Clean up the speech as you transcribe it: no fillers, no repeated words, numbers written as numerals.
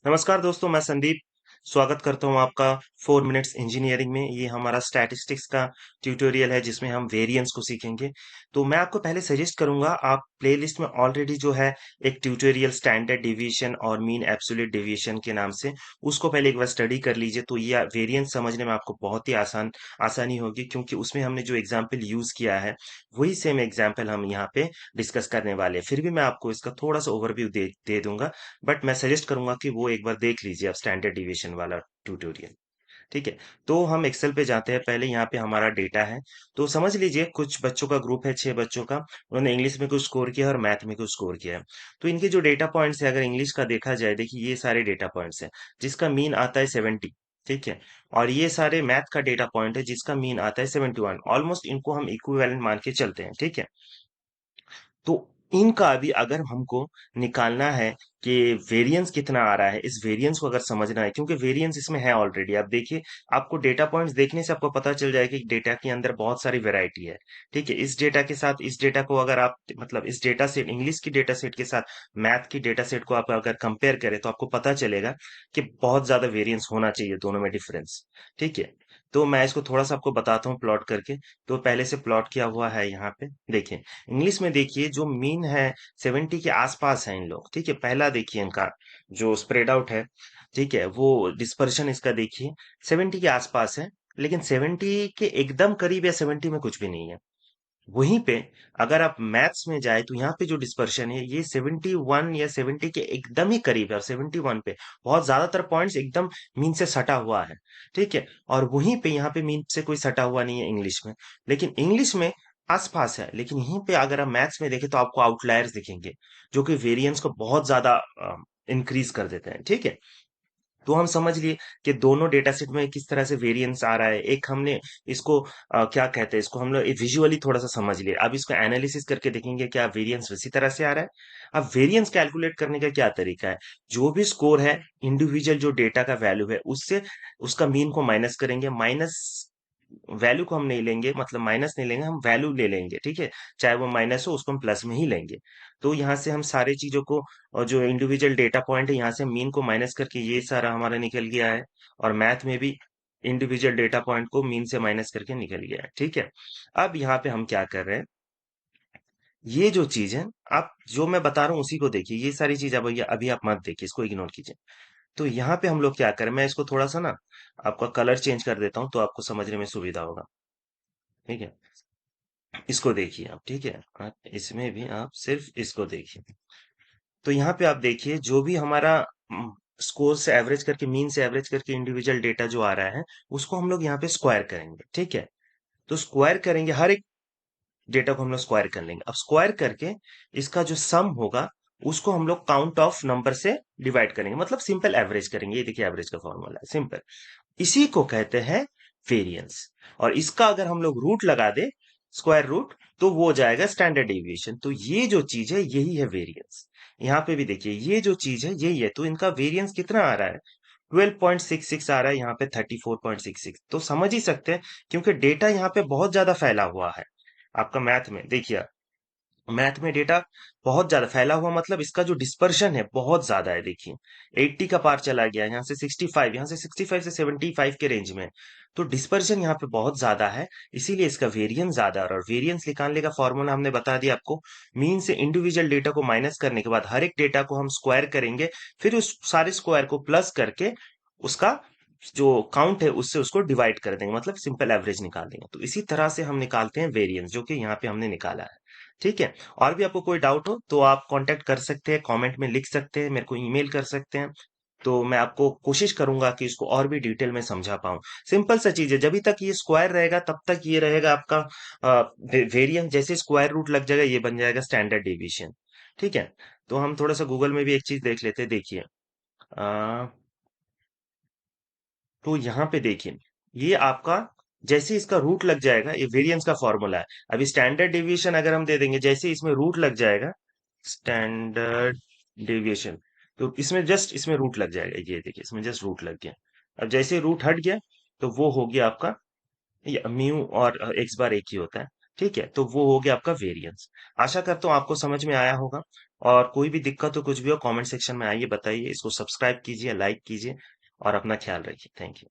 नमस्कार दोस्तों, मैं संदीप स्वागत करता हूं आपका 4 मिनट्स इंजीनियरिंग में। ये हमारा स्टैटिस्टिक्स का ट्यूटोरियल है जिसमें हम वेरिएंस को सीखेंगे। तो मैं आपको पहले सजेस्ट करूंगा, आप प्लेलिस्ट में ऑलरेडी जो है एक ट्यूटोरियल स्टैंडर्ड डिवीजन और मीन एब्सोल्यूट डिवीजन के नाम से, उसको पहले एक बार स्टडी कर लीजिए। तो ये वेरिएंस समझने में आपको बहुत ही आसानी होगी, क्योंकि उसमें हमने जो एग्जाम्पल यूज किया है वही सेम एग्जाम्पल हम यहाँ पे डिस्कस करने वाले हैं। फिर भी मैं आपको इसका थोड़ा सा ओवरव्यू दे दूंगा, बट मैं सजेस्ट करूंगा कि वो एक बार देख लीजिए आप स्टैंडर्ड डिवीजन वाला ट्यूटोरियल। ठीक है। तो हम एक्सेल पे जाते हैं। पहले यहाँ पे हमारा डेटा है। तो समझ लीजिए कुछ बच्चों का ग्रुप है, 6 बच्चों का। उन्होंने इंग्लिश में कुछ स्कोर किया और मैथ में कुछ स्कोर किया है। तो इनके जो डेटा पॉइंट्स है, अगर इंग्लिश का देखा जाए, देखिए ये सारे डेटा पॉइंट्स हैं जिसका मीन आता है 70। ठीक है। और ये सारे मैथ का डेटा पॉइंट है जिसका मीन आता है 71। ऑलमोस्ट इनको हम इक्विवेलेंट मान के चलते हैं। ठीक है। तो इनका भी अगर हमको निकालना है कि वेरिएंस कितना आ रहा है, इस वेरिएंस को अगर समझना है, क्योंकि वेरिएंस इसमें है ऑलरेडी। आप देखिए, आपको डेटा पॉइंट्स देखने से आपको पता चल जाएगा कि डेटा के अंदर बहुत सारी वैरायटी है। ठीक है। इस डेटा के साथ इस डेटा को अगर आप, मतलब इस डेटा सेट, इंग्लिश की डेटा सेट के साथ मैथ की डेटा सेट को आप अगर कंपेयर करें, तो आपको पता चलेगा कि बहुत ज्यादा वेरिएंस होना चाहिए दोनों में, डिफरेंस। ठीक है। तो मैं इसको थोड़ा सा आपको बताता हूँ प्लॉट करके। तो पहले से प्लॉट किया हुआ है यहाँ पे, देखिए। इंग्लिश में देखिए जो मीन है 70 के आसपास है इन लोग। ठीक है। पहला देखिए इनका जो स्प्रेड आउट है, ठीक है, वो डिस्पर्शन इसका देखिए 70 के आसपास है। लेकिन 70 के एकदम करीब या 70 में कुछ भी नहीं है। वहीं पे अगर आप मैथ्स में जाए, तो यहाँ पे जो डिस्पर्शन है ये 71 या 70 के एकदम ही करीब है, और 71 पे बहुत ज्यादातर पॉइंट्स एकदम मीन से सटा हुआ है। ठीक है। और वहीं पे यहाँ पे मीन से कोई सटा हुआ नहीं है इंग्लिश में। लेकिन इंग्लिश में आसपास है। लेकिन यहीं पे अगर आप मैथ्स में देखें, तो आपको आउटलायर्स दिखेंगे जो कि वेरिएंस को बहुत ज्यादा इंक्रीज कर देते हैं। ठीक है। तो हम समझ लिए कि दोनों डेटा सेट में किस तरह से वेरिएंस आ रहा है। एक हमने इसको क्या कहते हैं, इसको हम लोग विजुअली थोड़ा सा समझ लिए। अब इसको एनालिसिस करके देखेंगे क्या वेरिएंस उसी तरह से आ रहा है। अब वेरिएंस कैलकुलेट करने का क्या तरीका है, जो भी स्कोर है, इंडिविजुअल जो डेटा का वैल्यू है उससे उसका मीन को माइनस करेंगे। माइनस वैल्यू को हम नहीं लेंगे, मतलब माइनस नहीं लेंगे, हम वैल्यू ले लेंगे। ठीक है। चाहे वो माइनस हो, उसको हम प्लस में ही लेंगे। तो यहाँ से हम सारी चीजों को, और जो इंडिविजुअल डेटा पॉइंट है, यहाँ से मीन को माइनस करके ये सारा हमारा निकल गया है। और मैथ में भी इंडिविजुअल डेटा पॉइंट को मीन से माइनस करके निकल गया है। ठीक है। अब यहाँ पे हम क्या कर रहे हैं, ये जो चीज है, आप जो मैं बता रहा हूँ उसी को देखिए। ये सारी चीज अब अभी आप मत देखिए, इसको इग्नोर कीजिए। तो यहाँ पे हम लोग क्या करें, मैं इसको थोड़ा सा ना आपका कलर चेंज कर देता हूँ, तो आपको समझने में सुविधा होगा। ठीक है। इसको देखिए आप। ठीक है। इसमें भी आप सिर्फ इसको देखिए। तो यहाँ पे आप देखिए, जो भी हमारा स्कोर से एवरेज करके, मीन से एवरेज करके इंडिविजुअल डेटा जो आ रहा है, उसको हम लोग यहाँ पे स्क्वायर करेंगे। ठीक है। तो स्क्वायर करेंगे, हर एक डेटा को हम लोग स्क्वायर कर लेंगे। अब स्क्वायर करके इसका जो सम होगा, उसको हम लोग काउंट ऑफ नंबर से डिवाइड करेंगे, मतलब सिंपल एवरेज करेंगे। ये देखिए एवरेज का फॉर्मूला है, सिंपल। इसी को कहते हैं वेरिएंस। और इसका अगर हम लोग रूट लगा दे, स्क्वायर रूट, तो वो हो जाएगा स्टैंडर्ड डेविएशन। तो ये जो चीज है यही है वेरिएंस। यहाँ पे भी देखिए ये जो चीज है यही है। तो इनका वेरिएंस कितना आ रहा है, 12.66 आ रहा है, यहाँ पे 34.66। तो समझ ही सकते हैं, क्योंकि डेटा यहाँ पे बहुत ज्यादा फैला हुआ है। आपका मैथ में देखिए, मैथ में डेटा बहुत ज्यादा फैला हुआ, मतलब इसका जो डिस्पर्शन है बहुत ज्यादा है। देखिए 80 का पार चला गया, यहाँ से 65, यहाँ से 65 से 75 के रेंज में। तो डिस्पर्शन यहाँ पे बहुत ज्यादा है, इसीलिए इसका वेरिएंस ज्यादा है। और वेरिएंस निकालने का फॉर्मूला हमने बता दिया आपको। मीन से इंडिविजुअल डेटा को माइनस करने के बाद हर एक डेटा को हम स्क्वायर करेंगे, फिर उस सारे स्क्वायर को प्लस करके उसका जो काउंट है उससे उसको डिवाइड कर देंगे, मतलब सिंपल एवरेज निकाल देंगे। तो इसी तरह से हम निकालते हैं वेरिएंस, जो कि यहाँ पे हमने निकाला है। ठीक है। और भी आपको कोई डाउट हो तो आप कांटेक्ट कर सकते हैं, कमेंट में लिख सकते हैं, मेरे को ईमेल कर सकते हैं। तो मैं आपको कोशिश करूंगा कि इसको और भी डिटेल में समझा पाऊं। सिंपल सा चीज है, जब तक ये स्क्वायर रहेगा तब तक ये रहेगा आपका वेरिएंस। जैसे स्क्वायर रूट लग जाएगा, ये बन जाएगा स्टैंडर्ड डेविएशन। ठीक है। तो हम थोड़ा सा गूगल में भी एक चीज देख लेते हैं। देखिए तो यहाँ पे देखिए, ये आपका जैसे इसका रूट लग जाएगा, ये वेरिएंस का फॉर्मूला है। अभी स्टैंडर्ड डेविएशन अगर हम दे देंगे, जैसे इसमें रूट लग जाएगा, स्टैंडर्ड डेविएशन, तो इसमें जस्ट इसमें रूट लग जाएगा। ये देखिए इसमें जस्ट रूट लग गया। अब जैसे रूट हट गया, तो वो हो गया आपका, ये म्यू और एक्स बार एक ही होता है। ठीक है, तो वो हो गया आपका वेरिएंस। आशा करता हूँ आपको समझ में आया होगा, और कोई भी दिक्कत हो, कुछ भी हो, कमेंट सेक्शन में आइए, बताइए। इसको सब्सक्राइब कीजिए, लाइक कीजिए, और अपना ख्याल रखिए। Thank you.